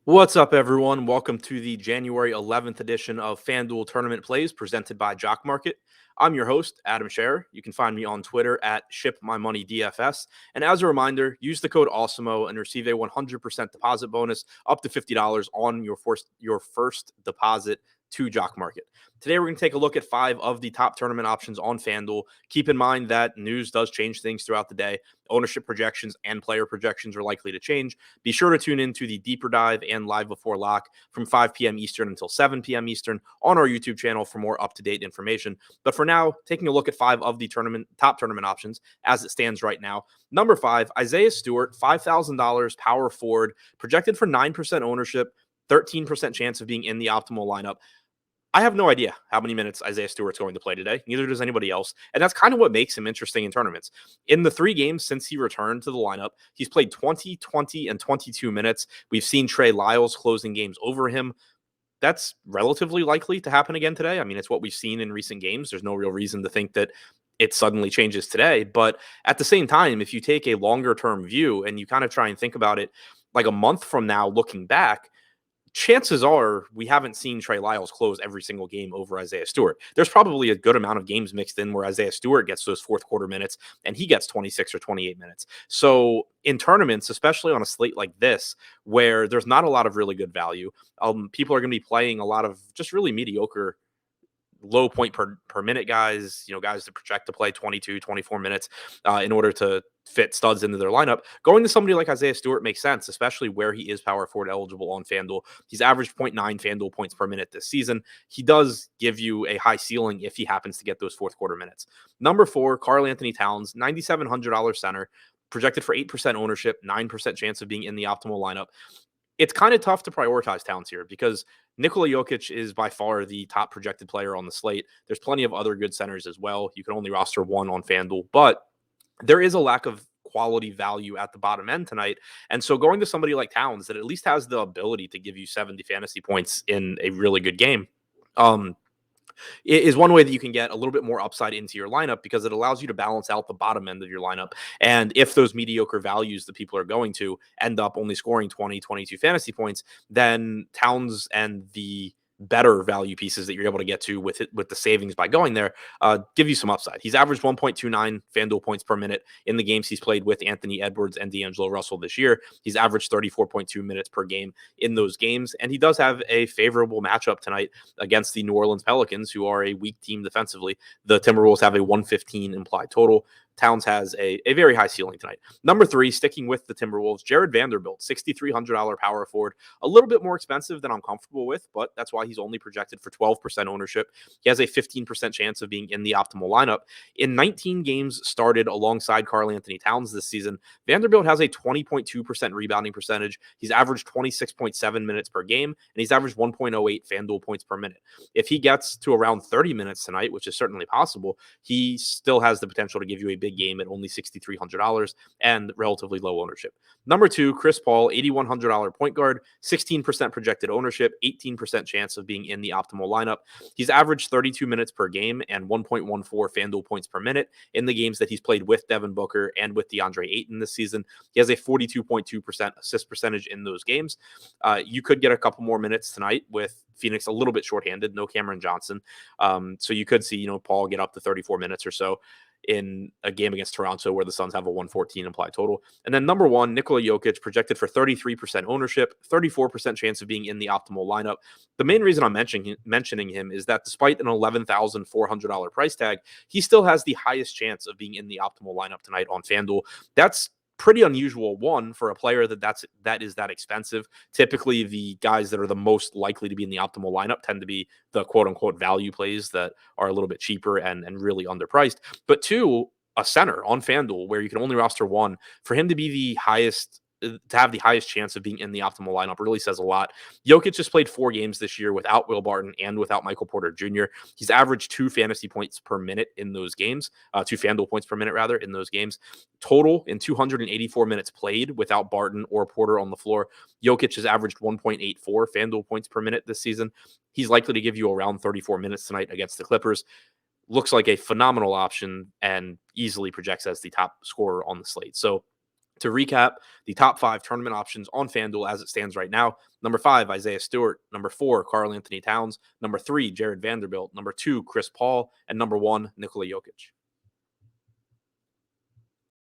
What's up, everyone? Welcome to the January 11th edition of FanDuel Tournament Plays presented by Jock Market. I'm your host, Adam Scherer. You can find me on Twitter at ShipMyMoneyDFS. And as a reminder, use the code Awesemo and receive a 100% deposit bonus up to $50 on your first deposit to Jock Market. Today, we're going to take a look at 5 of the top tournament options on FanDuel. Keep in mind that news does change things throughout the day. Ownership projections and player projections are likely to change. Be sure to tune in to the deeper dive and live before lock from 5 p.m. Eastern until 7 p.m. Eastern on our YouTube channel for more up-to-date information. But for now, taking a look at 5 of the top tournament options as it stands right now. Number 5, Isaiah Stewart, $5,000 power forward, projected for 9% ownership, 13% chance of being in the optimal lineup. I have no idea how many minutes Isaiah Stewart's going to play today. Neither does anybody else. And that's kind of what makes him interesting in tournaments. In the 3 games since he returned to the lineup, he's played 20, 20, and 22 minutes. We've seen Trey Lyles closing games over him. That's relatively likely to happen again today. I mean, it's what we've seen in recent games. There's no real reason to think that it suddenly changes today. But at the same time, if you take a longer term view and you kind of try and think about it like a month from now, looking back, chances are we haven't seen Trey Lyles close every single game over Isaiah Stewart. There's probably a good amount of games mixed in where Isaiah Stewart gets those fourth quarter minutes and he gets 26 or 28 minutes. So in tournaments, especially on a slate like this, where there's not a lot of really good value, people are going to be playing a lot of just really mediocre low point per minute guys, guys that project to play 22, 24 minutes in order to fit studs into their lineup. Going to somebody like Isaiah Stewart makes sense, especially where he is power forward eligible on FanDuel. He's averaged 0.9 FanDuel points per minute this season. He does give you a high ceiling if he happens to get those fourth quarter minutes. Number 4, Karl-Anthony Towns, $9,700 center, projected for 8% ownership, 9% chance of being in the optimal lineup. It's kind of tough to prioritize Towns here because Nikola Jokic is by far the top projected player on the slate. There's plenty of other good centers as well. You can only roster one on FanDuel, but there is a lack of quality value at the bottom end tonight. And so going to somebody like Towns that at least has the ability to give you 70 fantasy points in a really good game, is one way that you can get a little bit more upside into your lineup because it allows you to balance out the bottom end of your lineup. And if those mediocre values that people are going to end up only scoring 20, 22 fantasy points, then Towns and the better value pieces that you're able to get to with the savings by going there give you some upside. He's averaged 1.29 FanDuel points per minute in the games he's played with Anthony Edwards and D'Angelo Russell this year. He's averaged 34.2 minutes per game in those games, and he does have a favorable matchup tonight against the New Orleans Pelicans, who are a weak team defensively. The Timberwolves have a 115 implied total. Towns has a very high ceiling tonight. Number 3, sticking with the Timberwolves, Jared Vanderbilt, $6,300 power forward, a little bit more expensive than I'm comfortable with, but that's why he's only projected for 12% ownership. He has a 15% chance of being in the optimal lineup. In 19 games started alongside Karl-Anthony Towns this season, Vanderbilt has a 20.2% rebounding percentage. He's averaged 26.7 minutes per game, and he's averaged 1.08 FanDuel points per minute. If he gets to around 30 minutes tonight, which is certainly possible, he still has the potential to give you a big game at only $6,300 and relatively low ownership. Number 2, Chris Paul, $8,100 point guard, 16% projected ownership, 18% chance of being in the optimal lineup. He's averaged 32 minutes per game and 1.14 FanDuel points per minute in the games that he's played with Devin Booker and with DeAndre Ayton this season. He has a 42.2% assist percentage in those games. You could get a couple more minutes tonight with Phoenix a little bit shorthanded, no Cameron Johnson. So you could see, Paul get up to 34 minutes or so in a game against Toronto where the Suns have a 114 implied total. And then number 1, Nikola Jokic, projected for 33% ownership, 34% chance of being in the optimal lineup. The main reason I'm mentioning him is that despite an $11,400 price tag, he still has the highest chance of being in the optimal lineup tonight on FanDuel. That's pretty unusual, one, for a player that is that expensive. Typically, the guys that are the most likely to be in the optimal lineup tend to be the quote-unquote value plays that are a little bit cheaper and really underpriced. But 2, a center on FanDuel where you can only roster 1, for him to be the highest, to have the highest chance of being in the optimal lineup really says a lot. Jokic just played 4 games this year without Will Barton and without Michael Porter Jr. He's averaged 2 fantasy points per minute in those games, 2 FanDuel points per minute rather in those games. Total in 284 minutes played without Barton or Porter on the floor, Jokic has averaged 1.84 FanDuel points per minute this season. He's likely to give you around 34 minutes tonight against the Clippers. Looks like a phenomenal option and easily projects as the top scorer on the slate. So To recap, the top 5 tournament options on FanDuel as it stands right now: number 5, Isaiah Stewart; number 4, Karl Anthony Towns; number 3, Jared Vanderbilt; number 2, Chris Paul; and number 1, Nikola Jokic.